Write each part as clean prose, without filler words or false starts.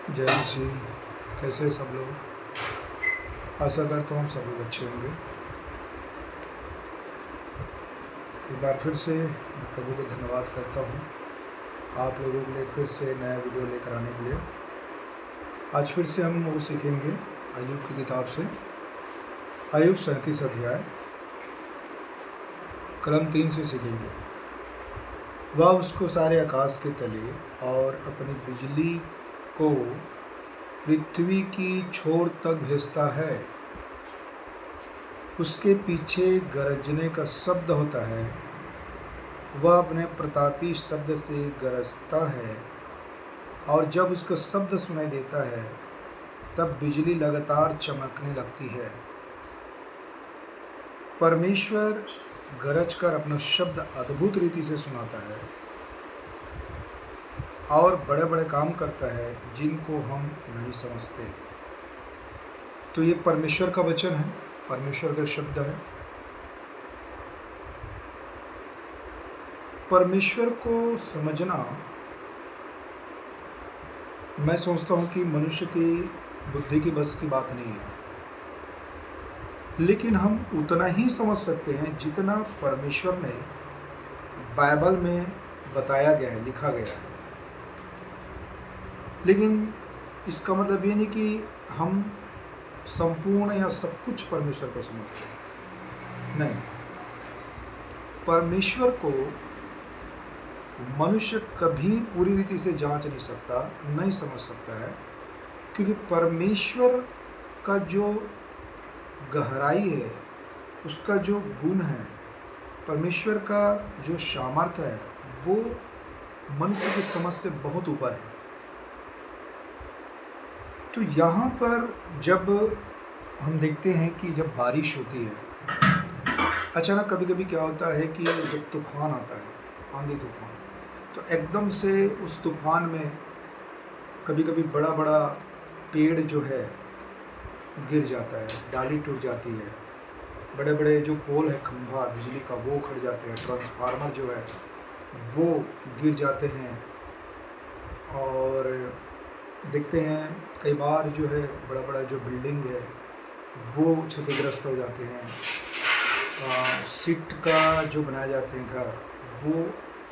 जय श्री। कैसे सब लोग? आशा करता हूँ सब लोग अच्छे होंगे। एक बार फिर से मैं प्रभु को धन्यवाद करता हूँ आप लोगों के लिए फिर से नया वीडियो लेकर आने के लिए। आज फिर से हम वो सीखेंगे अय्यूब की किताब से, अय्यूब 37 अध्याय कलम 3 से सीखेंगे। वह उसको सारे आकाश के तले और अपनी बिजली को पृथ्वी की छोर तक भेजता है। उसके पीछे गरजने का शब्द होता है। वह अपने प्रतापी शब्द से गरजता है और जब उसका शब्द सुनाई देता है तब बिजली लगातार चमकने लगती है। परमेश्वर गरज कर अपना शब्द अद्भुत रीति से सुनाता है और बड़े बड़े काम करता है जिनको हम नहीं समझते। तो ये परमेश्वर का वचन है, परमेश्वर का शब्द है। परमेश्वर को समझना मैं सोचता हूँ कि मनुष्य की बुद्धि की बस की बात नहीं है, लेकिन हम उतना ही समझ सकते हैं जितना परमेश्वर ने बाइबल में बताया गया है, लिखा गया है। लेकिन इसका मतलब ये नहीं कि हम संपूर्ण या सब कुछ परमेश्वर को समझते हैं, नहीं। परमेश्वर को मनुष्य कभी पूरी रीति से जांच नहीं सकता, नहीं समझ सकता है, क्योंकि परमेश्वर का जो गहराई है, उसका जो गुण है, परमेश्वर का जो सामर्थ्य है, वो मनुष्य की समझ से बहुत ऊपर है। तो यहाँ पर जब हम देखते हैं कि जब बारिश होती है, अचानक कभी कभी क्या होता है कि जब तूफान आता है, आंधी तूफान, तो एकदम से उस तूफान में कभी कभी बड़ा बड़ा पेड़ जो है गिर जाता है, डाली टूट जाती है, बड़े बड़े जो पोल है, खंभा बिजली का, वो खड़ जाते हैं, ट्रांसफार्मर जो है वो गिर जाते हैं। और देखते हैं कई बार जो है बड़ा बड़ा जो बिल्डिंग है वो क्षतिग्रस्त हो जाते हैं। सीट का जो बनाए जाते हैं घर, वो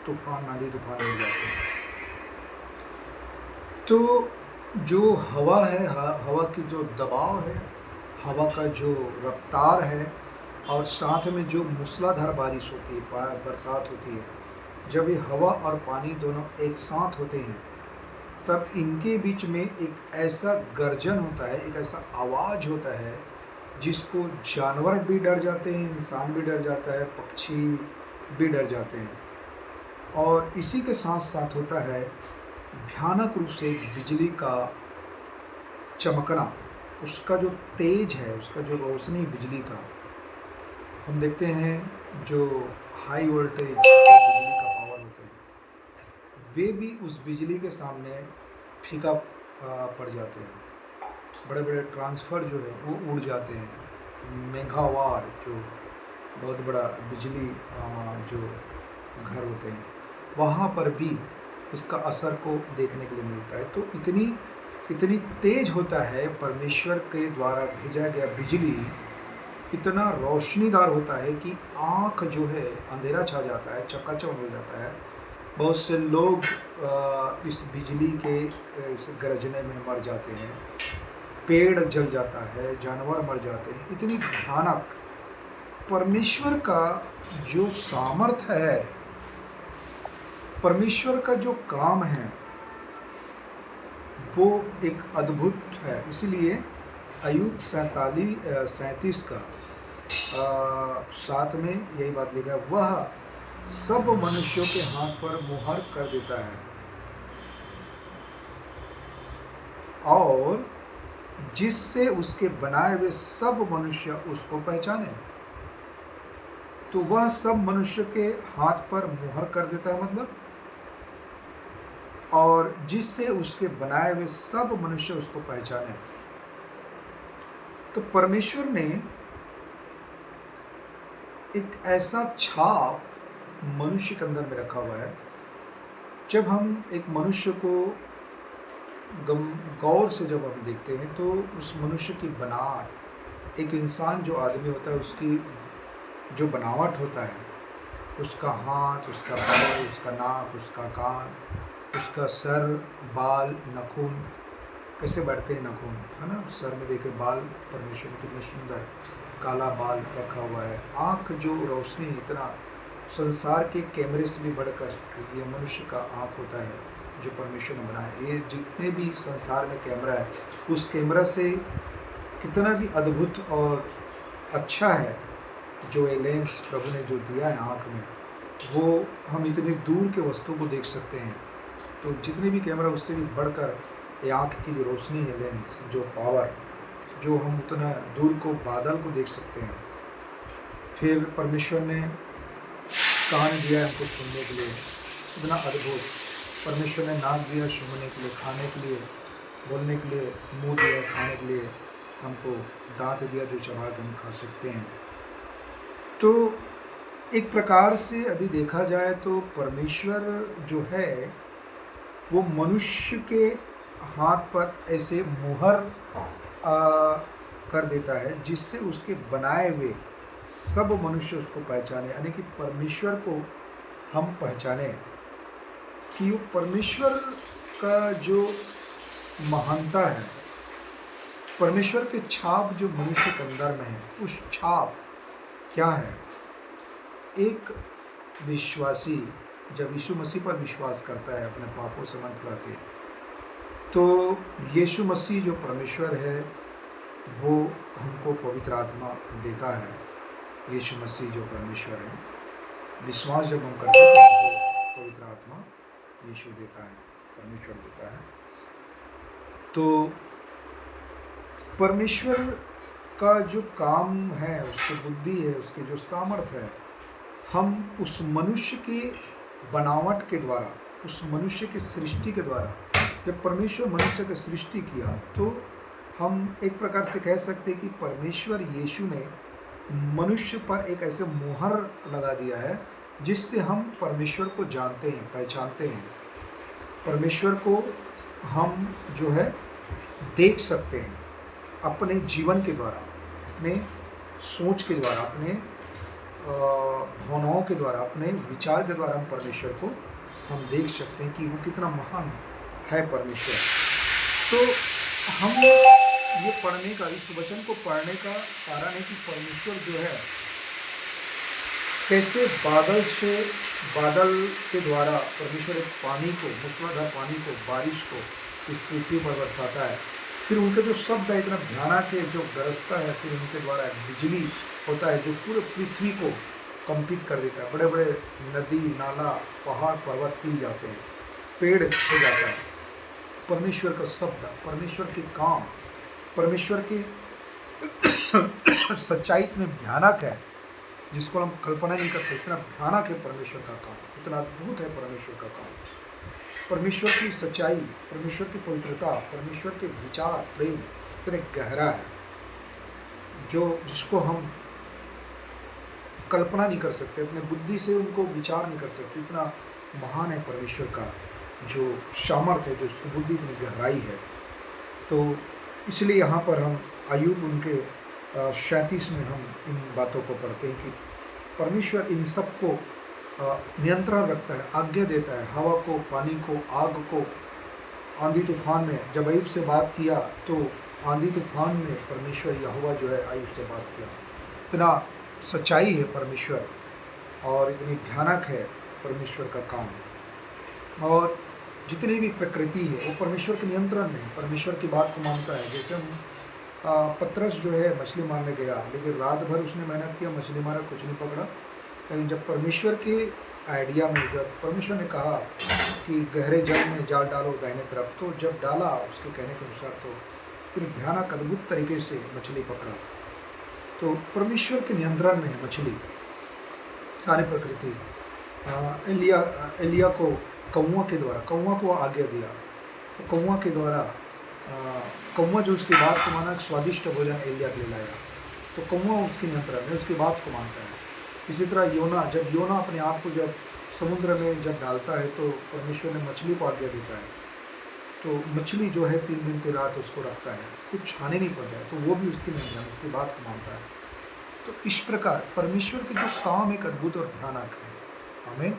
तूफान, आंधी तूफान हो जाते हैं। तो जो हवा है, हवा की जो दबाव है, हवा का जो रफ्तार है, और साथ में जो मूसलाधार बारिश होती है, बरसात होती है, जब ये हवा और पानी दोनों एक साथ होते हैं तब इनके बीच में एक ऐसा गर्जन होता है, एक ऐसा आवाज़ होता है जिसको जानवर भी डर जाते हैं, इंसान भी डर जाता है, पक्षी भी डर जाते हैं। और इसी के साथ साथ होता है भयानक रूप से बिजली का चमकना, उसका जो तेज है, उसका जो रोशनी बिजली का, हम देखते हैं जो हाई वोल्टेज बिजली का पावर होते हैं, वे भी उस बिजली के सामने फीका पड़ जाते हैं। बड़े बड़े ट्रांसफ़र जो है वो उड़ जाते हैं। मेगावाट जो बहुत बड़ा बिजली जो घर होते हैं, वहाँ पर भी इसका असर को देखने के लिए मिलता है। तो इतनी तेज होता है परमेश्वर के द्वारा भेजा गया बिजली, इतना रोशनीदार होता है कि आँख जो है, अंधेरा छा जाता है, चकाचौंध हो जाता है। बहुत से लोग इस बिजली के इस गरजने में मर जाते हैं, पेड़ जल जाता है, जानवर मर जाते हैं। इतनी भयानक परमेश्वर का जो सामर्थ्य है, परमेश्वर का जो काम है, वो एक अद्भुत है। इसलिए अय्यूब 37 का 7 में यही बात लिखा है, वह सब मनुष्यों के हाथ पर मुहर कर देता है और जिससे उसके बनाए हुए सब मनुष्य उसको पहचाने। तो वह सब मनुष्य के हाथ पर मुहर कर देता है, मतलब, और जिससे उसके बनाए हुए सब मनुष्य उसको पहचाने। तो परमेश्वर ने एक ऐसा छाप मनुष्य के अंदर में रखा हुआ है। जब हम एक मनुष्य को गम गौर से जब हम देखते हैं तो उस मनुष्य की बनावट, एक इंसान जो आदमी होता है उसकी जो बनावट होता है, उसका हाथ, उसका पैर, उसका नाक, उसका कान, उसका सर, बाल, नाखून, कैसे बढ़ते हैं नाखून, है ना? सर में देखे बाल, परमेश्वर ने कितने सुंदर काला बाल रखा हुआ है। आँख जो रोशनी, इतना संसार के कैमरे से भी बढ़कर ये मनुष्य का आँख होता है जो परमेश्वर ने बनाया। ये जितने भी संसार में कैमरा है, उस कैमरा से कितना भी अद्भुत और अच्छा है जो ये लेंस प्रभु ने जो दिया है आँख में, वो हम इतने दूर के वस्तु को देख सकते हैं। तो जितने भी कैमरा उससे भी बढ़कर ये आँख की जो रोशनी है, लेंस, जो पावर, जो हम उतना दूर को बादल को देख सकते हैं। फिर परमेश्वर ने कान दिया है हमको सुनने के लिए, इतना अद्भुत। परमेश्वर ने नाक दिया सूंघने के लिए, खाने के लिए, बोलने के लिए, मुंह दिया खाने के लिए, हमको दांत दिया जो चबा के हम खा सकते हैं। तो एक प्रकार से यदि देखा जाए तो परमेश्वर जो है वो मनुष्य के हाथ पर ऐसे मुहर कर देता है जिससे उसके बनाए हुए सब मनुष्य उसको पहचाने, यानी कि परमेश्वर को हम पहचाने कि वो परमेश्वर का जो महानता है, परमेश्वर के छाप जो मनुष्य के अंदर में है, उस छाप क्या है। एक विश्वासी जब यीशु मसीह पर विश्वास करता है अपने पापों से मन छुड़ा के, तो यीशु मसीह जो परमेश्वर है वो हमको पवित्र आत्मा देता है। यीशु मसीह जो परमेश्वर है, विश्वास जब हम करते हैं तो हमको पवित्र आत्मा यीशु देता है, परमेश्वर देता है। तो परमेश्वर का जो काम है, उसकी बुद्धि है, उसके जो सामर्थ्य है, हम उस मनुष्य की बनावट के द्वारा, उस मनुष्य की सृष्टि के द्वारा, जब परमेश्वर मनुष्य की सृष्टि किया तो हम एक प्रकार से कह सकते हैं कि परमेश्वर यीशु ने मनुष्य पर एक ऐसे मुहर लगा दिया है जिससे हम परमेश्वर को जानते हैं, पहचानते हैं। परमेश्वर को हम जो है देख सकते हैं अपने जीवन के द्वारा, अपने सोच के द्वारा, अपने भावनाओं के द्वारा, अपने विचार के द्वारा हम परमेश्वर को हम देख सकते हैं कि वो कितना महान है परमेश्वर। तो हम ये पढ़ने का, इस वचन को पढ़ने का कारण है कि परमेश्वर जो है कैसे बादल के द्वारा परमेश्वर एक पानी को, मूसलाधार पानी को, बारिश को इस पृथ्वी पर बरसाता है। फिर उनके जो शब्द है इतना भयानक है जो गरजता है, फिर उनके द्वारा बिजली होता है जो पूरे पृथ्वी को कंपित कर देता है। बड़े बड़े नदी, नाला, पहाड़, पर्वत हिल जाते हैं, पेड़ हो जाता है। परमेश्वर का शब्द, परमेश्वर के काम, परमेश्वर की सच्चाई इतने भयानक है जिसको हम कल्पना नहीं कर सकते। इतना भयानक है परमेश्वर का काम, इतना अद्भुत है परमेश्वर का काम। परमेश्वर की सच्चाई, परमेश्वर की पवित्रता, परमेश्वर के विचार, प्रेम इतने गहरा है जो जिसको हम कल्पना नहीं कर सकते, अपने बुद्धि से उनको विचार नहीं कर सकते। इतना महान है परमेश्वर का जो सामर्थ्य है, जो उसकी बुद्धि इतनी गहराई है। तो इसलिए यहाँ पर हम अय्यूब उनके 37 में हम इन बातों को पढ़ते हैं कि परमेश्वर इन सब को नियंत्रण रखता है, आज्ञा देता है, हवा को, पानी को, आग को। आंधी तूफान में जब अय्यूब से बात किया तो आंधी तूफान में परमेश्वर यहोवा जो है अय्यूब से बात किया। इतना सच्चाई है परमेश्वर और इतनी भयानक है परमेश्वर का काम। और जितनी भी प्रकृति है वो परमेश्वर के नियंत्रण में, परमेश्वर की बात को मानता है। जैसे हम पतरस जो है मछली मारने गया, लेकिन रात भर उसने मेहनत किया, मछली मारा, कुछ नहीं पकड़ा। लेकिन जब परमेश्वर के आइडिया में, जब परमेश्वर ने कहा कि गहरे जल में जाल डालो दाहिने तरफ, तो जब डाला उसके कहने के अनुसार तो फिर भयानक अद्भुत तरीके से मछली पकड़ा। तो परमेश्वर के नियंत्रण में है मछली, सारी प्रकृति। एलिया को कौवा के द्वारा, कौवा को आज्ञा दिया, तो कौवा के द्वारा कौवा जो उसकी बात को माना, स्वादिष्ट भोजन एलिया के लिए लाया, तो कौवा उसके नियंत्रण में, उसकी बात को मानता है। इसी तरह योना, जब योना अपने आप को जब समुद्र में जब डालता है तो परमेश्वर ने मछली को आज्ञा देता है तो मछली जो है 3 दिन 3 रात उसको रखता है, कुछ छाने नहीं पड़ता है, तो वो भी उसकी नहीं है, उसकी बात को मानता है। तो इस प्रकार परमेश्वर के जो काम एक अद्भुत और भयानक है। आमीन।